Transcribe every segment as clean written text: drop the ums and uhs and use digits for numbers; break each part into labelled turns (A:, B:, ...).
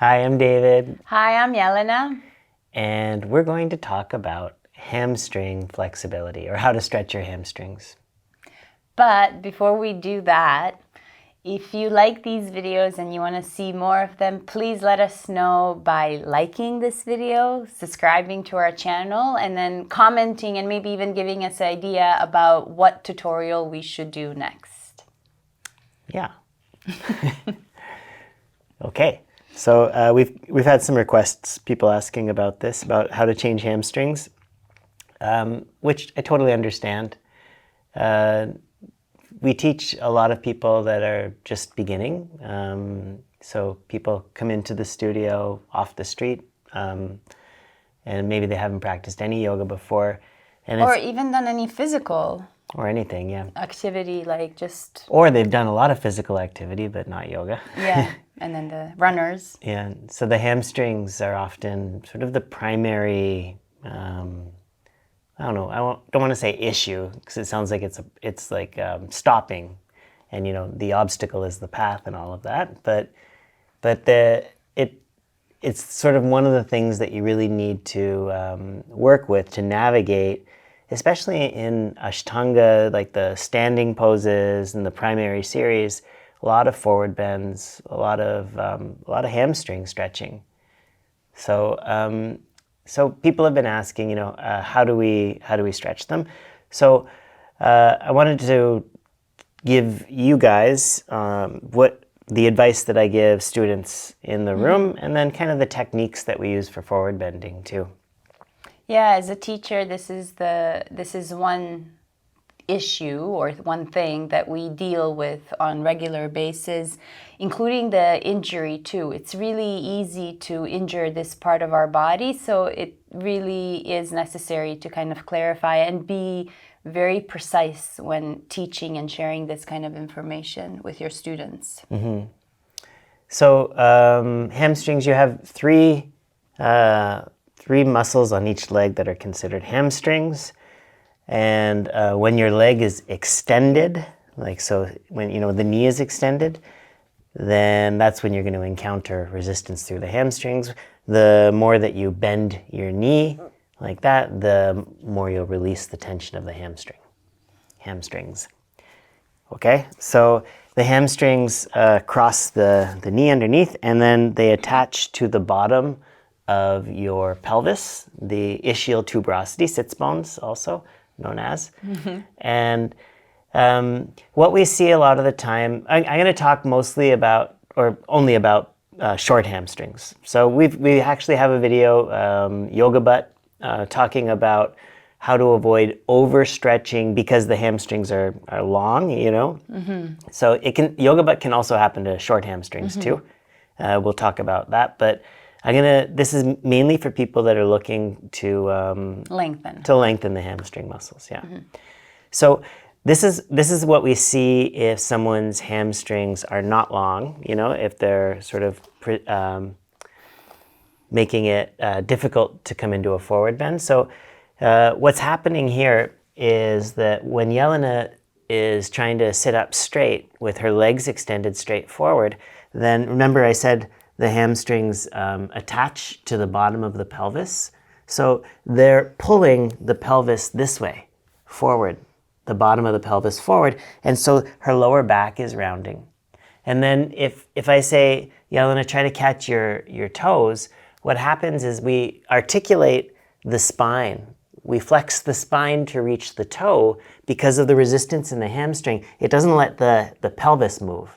A: Hi, I'm David,
B: Hi, I'm Jelena.
A: and we're going to talk about hamstring flexibility, or how to stretch your hamstrings.
B: But before we do that, if you like these videos and you want to see more of them, please let us know by liking this video, subscribing to our channel, and then commenting and maybe even giving us an idea about what tutorial we should do next.
A: Yeah. Okay. So we've had some requests, people asking about this, about how to change hamstrings, which I totally understand. We teach a lot of people that are just beginning. So people come into the studio off the street, and maybe they haven't practiced any yoga before, and
B: Or even done any physical
A: or anything, yeah.
B: activity, like just,
A: Or they've done a lot of physical activity, but not yoga.
B: yeah, and then the runners.
A: Yeah, so the hamstrings are often sort of the primary, I don't know, don't want to say issue, because it sounds like it's like stopping, and the obstacle is the path and all of that. But it's sort of one of the things that you really need to work with to navigate, especially in Ashtanga, like the standing poses and the primary series. A lot of forward bends, a lot of hamstring stretching. So people have been asking, how do we stretch them? So I wanted to give you guys what the advice that I give students in the room, and then kind of the techniques that we use for forward bending too.
B: Yeah, as a teacher, this is one issue or one thing that we deal with on regular basis, including the injury too. It's really easy to injure this part of our body, so it really is necessary to kind of clarify and be very precise when teaching and sharing this kind of information with your students.
A: Mm-hmm. So hamstrings, you have three muscles on each leg that are considered hamstrings. And when your leg is extended, like so when the knee is extended, then that's when you're going to encounter resistance through the hamstrings. The more that you bend your knee like that, the more you'll release the tension of the hamstrings. Okay, so the hamstrings cross the knee underneath, and then they attach to the bottom of your pelvis, the ischial tuberosity, sits bones also known as. Mm-hmm. And what we see a lot of the time, I'm going to talk mostly about, or only about, short hamstrings. So we actually have a video, Yoga Butt, talking about how to avoid overstretching because the hamstrings are long, Mm-hmm. So Yoga Butt can also happen to short hamstrings too. We'll talk about that, but this is mainly for people that are looking to lengthen the hamstring muscles. Yeah. Mm-hmm. So this is what we see if someone's hamstrings are not long. If they're sort of making it difficult to come into a forward bend. So what's happening here is that when Jelena is trying to sit up straight with her legs extended straight forward, then remember I said the hamstrings attach to the bottom of the pelvis. So they're pulling the pelvis this way, forward, the bottom of the pelvis forward. And so her lower back is rounding. And then if I say, Jelena, try to catch your toes, what happens is we articulate the spine. We flex the spine to reach the toe because of the resistance in the hamstring. It doesn't let the pelvis move.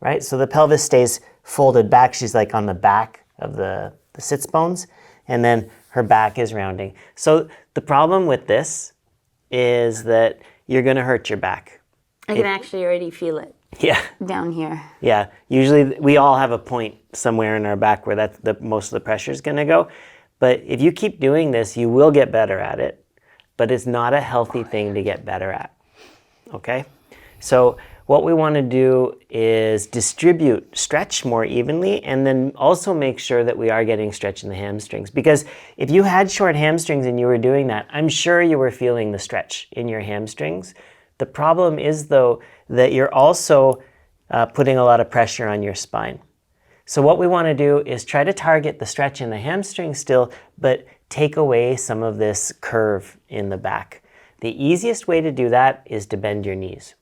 A: Right? So the pelvis stays folded back. She's like on the back of the sits bones, and then her back is rounding. So the problem with this is that you're going to hurt your back.
B: I can actually already feel it.
A: Yeah.
B: Down here.
A: Yeah. Usually we all have a point somewhere in our back where most of the pressure is going to go. But if you keep doing this, you will get better at it. But it's not a healthy thing to get better at. Okay? So what we want to do is stretch more evenly, and then also make sure that we are getting stretch in the hamstrings. Because if you had short hamstrings and you were doing that, I'm sure you were feeling the stretch in your hamstrings. The problem is, though, that you're also putting a lot of pressure on your spine. So what we want to do is try to target the stretch in the hamstring still, but take away some of this curve in the back. The easiest way to do that is to bend your knees.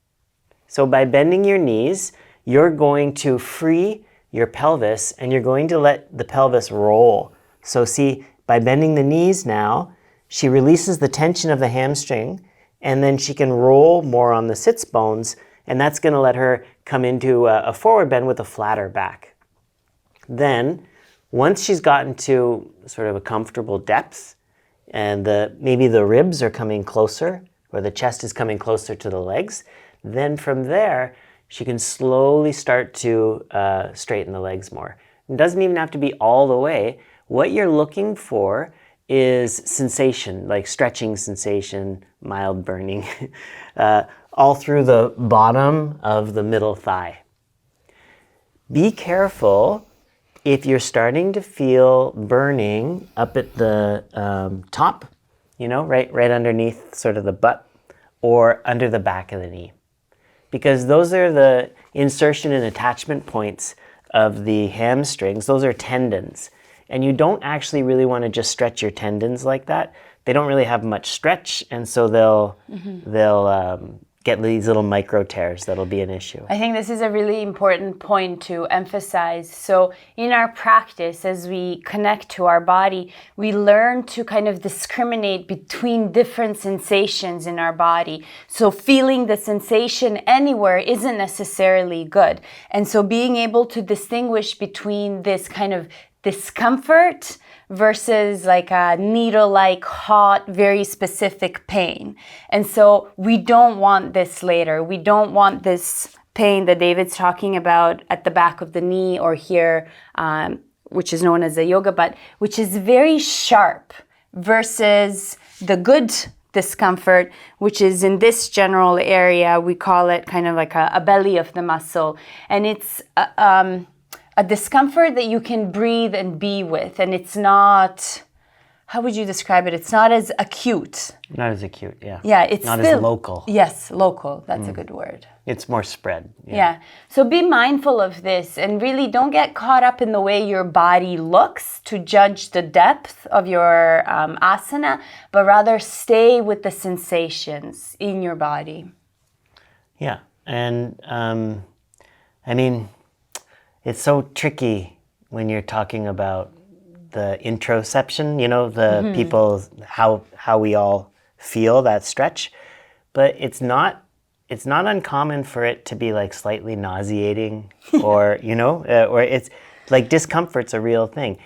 A: So by bending your knees, you're going to free your pelvis and you're going to let the pelvis roll. So see, by bending the knees now, she releases the tension of the hamstring and then she can roll more on the sits bones, and that's going to let her come into a forward bend with a flatter back. Then, once she's gotten to sort of a comfortable depth and maybe the ribs are coming closer or the chest is coming closer to the legs, then from there, she can slowly start to straighten the legs more. It doesn't even have to be all the way. What you're looking for is sensation, like stretching sensation, mild burning, all through the bottom of the middle thigh. Be careful if you're starting to feel burning up at the top, right underneath sort of the butt or under the back of the knee. Because those are the insertion and attachment points of the hamstrings. Those are tendons. And you don't actually really want to just stretch your tendons like that. They don't really have much stretch, and so they'll get these little micro tears that'll be an issue.
B: I think this is a really important point to emphasize. So in our practice, as we connect to our body, we learn to kind of discriminate between different sensations in our body. So feeling the sensation anywhere isn't necessarily good. And so being able to distinguish between this kind of discomfort versus like a needle-like hot, very specific pain. And so we don't want this later. We don't want this pain that David's talking about at the back of the knee or here, which is known as a yoga butt, which is very sharp versus the good discomfort, which is in this general area. We call it kind of like a belly of the muscle. And it's a discomfort that you can breathe and be with, and it's not, how would you describe it? It's not as acute.
A: Not as acute, yeah.
B: Yeah, it's
A: not
B: still,
A: as local.
B: Yes, local. That's a good word.
A: It's more spread.
B: Yeah. So be mindful of this and really don't get caught up in the way your body looks to judge the depth of your asana, but rather stay with the sensations in your body.
A: Yeah, and I mean, it's so tricky when you're talking about the interoception, the people, how we all feel that stretch. But it's not uncommon for it to be like slightly nauseating or, or it's like discomfort's a real thing.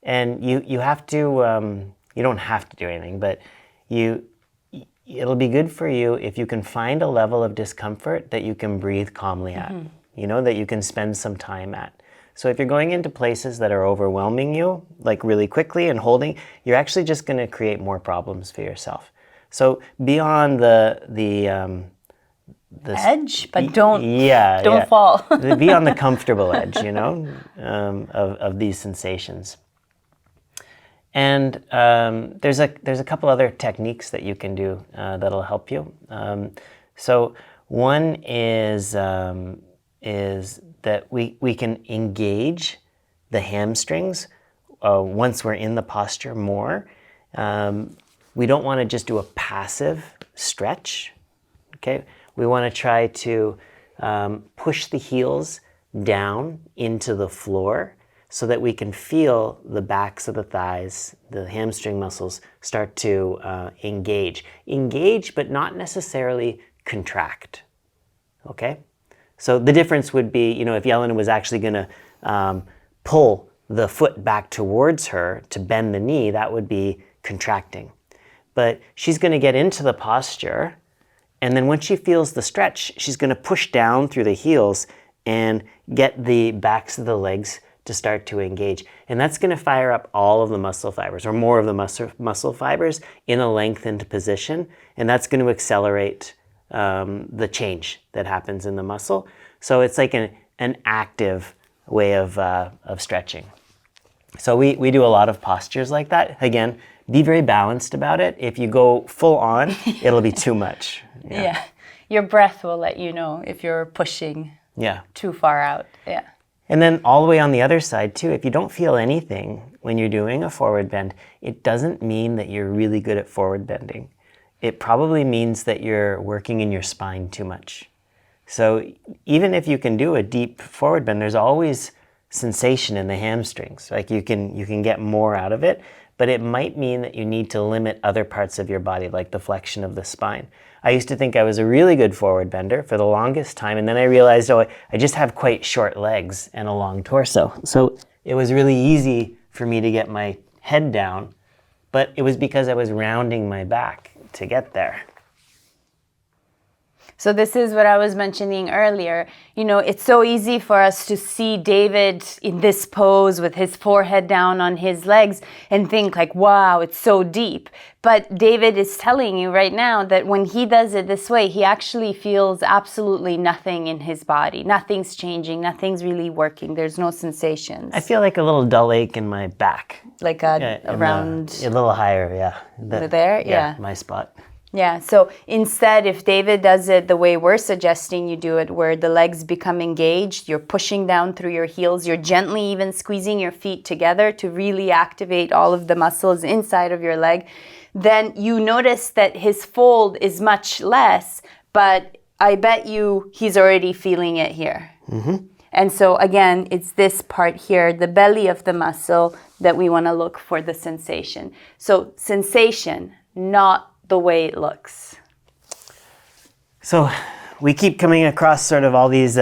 A: And you have to, you don't have to do anything, but it'll be good for you if you can find a level of discomfort that you can breathe calmly at. That you can spend some time at. So if you're going into places that are overwhelming you, like really quickly and holding, you're actually just going to create more problems for yourself. So be on the
B: edge, but don't fall.
A: Be on the comfortable edge, of these sensations. And there's a couple other techniques that you can do that'll help you. So one is that we can engage the hamstrings once we're in the posture more. We don't want to just do a passive stretch, okay? We want to try to push the heels down into the floor so that we can feel the backs of the thighs, the hamstring muscles start to engage. Engage, but not necessarily contract, okay? So the difference would be, if Jelena was actually going to pull the foot back towards her to bend the knee, that would be contracting. But she's going to get into the posture, and then when she feels the stretch, she's going to push down through the heels and get the backs of the legs to start to engage. And that's going to fire up all of the muscle fibers, or more of the muscle fibers in a lengthened position, and that's going to accelerate the change that happens in the muscle. So it's like an active way of stretching. So we do a lot of postures like that. Again, be very balanced about it. If you go full on, it'll be too much.
B: Yeah. Your breath will let you know if you're pushing too far out. Yeah.
A: And then all the way on the other side too, if you don't feel anything when you're doing a forward bend, it doesn't mean that you're really good at forward bending. It probably means that you're working in your spine too much. So even if you can do a deep forward bend, there's always sensation in the hamstrings. Like you can get more out of it, but it might mean that you need to limit other parts of your body, like the flexion of the spine. I used to think I was a really good forward bender for the longest time, and then I realized, I just have quite short legs and a long torso. So it was really easy for me to get my head down, but it was because I was rounding my back to get there.
B: So this is what I was mentioning earlier. You know, it's so easy for us to see David in this pose with his forehead down on his legs and think like, wow, it's so deep. But David is telling you right now that when he does it this way, he actually feels absolutely nothing in his body. Nothing's changing. Nothing's really working. There's no sensations.
A: I feel like a little dull ache in my back.
B: Like around...
A: A little higher, yeah.
B: There? Yeah.
A: My spot.
B: Yeah, so instead, if David does it the way we're suggesting you do it, where the legs become engaged, you're pushing down through your heels, you're gently even squeezing your feet together to really activate all of the muscles inside of your leg, then you notice that his fold is much less, but I bet you he's already feeling it here. Mm-hmm. And so again, it's this part here, the belly of the muscle, that we want to look for the sensation. So sensation, not the way it looks.
A: So we keep coming across sort of all these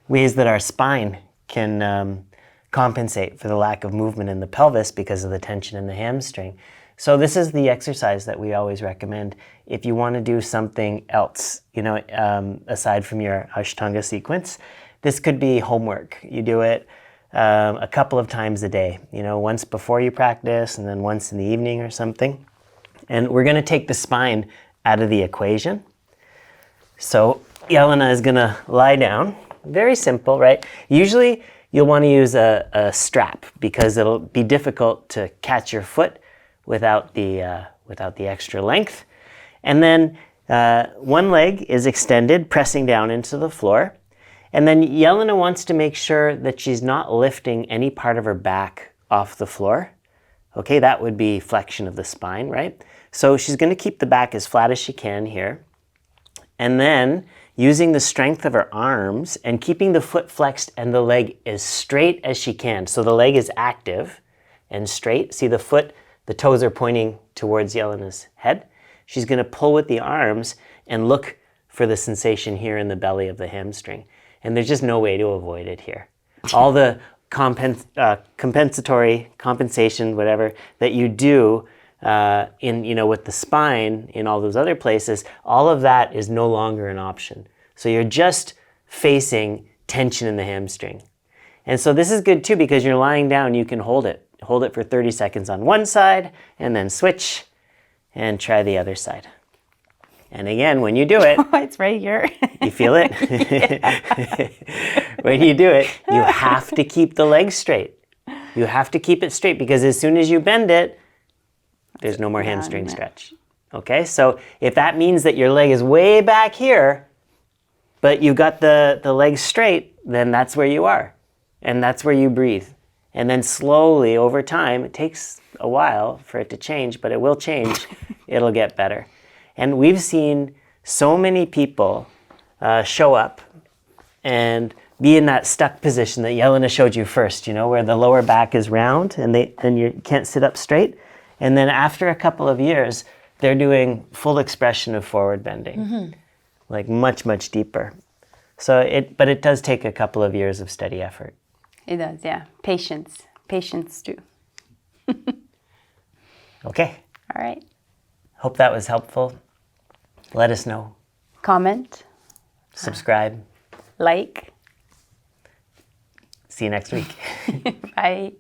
A: ways that our spine can compensate for the lack of movement in the pelvis because of the tension in the hamstring. So this is the exercise that we always recommend if you want to do something else, aside from your Ashtanga sequence. This could be homework. You do it a couple of times a day, once before you practice and then once in the evening or something. And we're going to take the spine out of the equation. So Jelena is going to lie down. Very simple, right? Usually you'll want to use a strap because it'll be difficult to catch your foot without the extra length. And then one leg is extended, pressing down into the floor. And then Jelena wants to make sure that she's not lifting any part of her back off the floor. Okay, that would be flexion of the spine, right? So she's going to keep the back as flat as she can here. And then using the strength of her arms and keeping the foot flexed and the leg as straight as she can. So the leg is active and straight. See the foot, the toes are pointing towards Jelena's head. She's going to pull with the arms and look for the sensation here in the belly of the hamstring. And there's just no way to avoid it here. All the compensatory, compensation, whatever, that you do with the spine in all those other places, all of that is no longer an option. So you're just facing tension in the hamstring. And so this is good too because you're lying down, you can hold it. Hold it for 30 seconds on one side and then switch and try the other side. And again, when you do it...
B: It's right here.
A: You feel it? When you do it, you have to keep the legs straight. You have to keep it straight because as soon as you bend it, there's no more hamstring stretch. Okay, so if that means that your leg is way back here, but you got the legs straight, then that's where you are. And that's where you breathe. And then slowly over time, it takes a while for it to change, but it will change. It'll get better. And we've seen so many people show up and be in that stuck position that Jelena showed you first, where the lower back is round and you can't sit up straight. And then after a couple of years, they're doing full expression of forward bending, like much, much deeper. But it does take a couple of years of steady effort.
B: It does, yeah. Patience too.
A: Okay.
B: All right.
A: Hope that was helpful. Let us know.
B: Comment.
A: Subscribe.
B: Like.
A: See you next week.
B: Bye.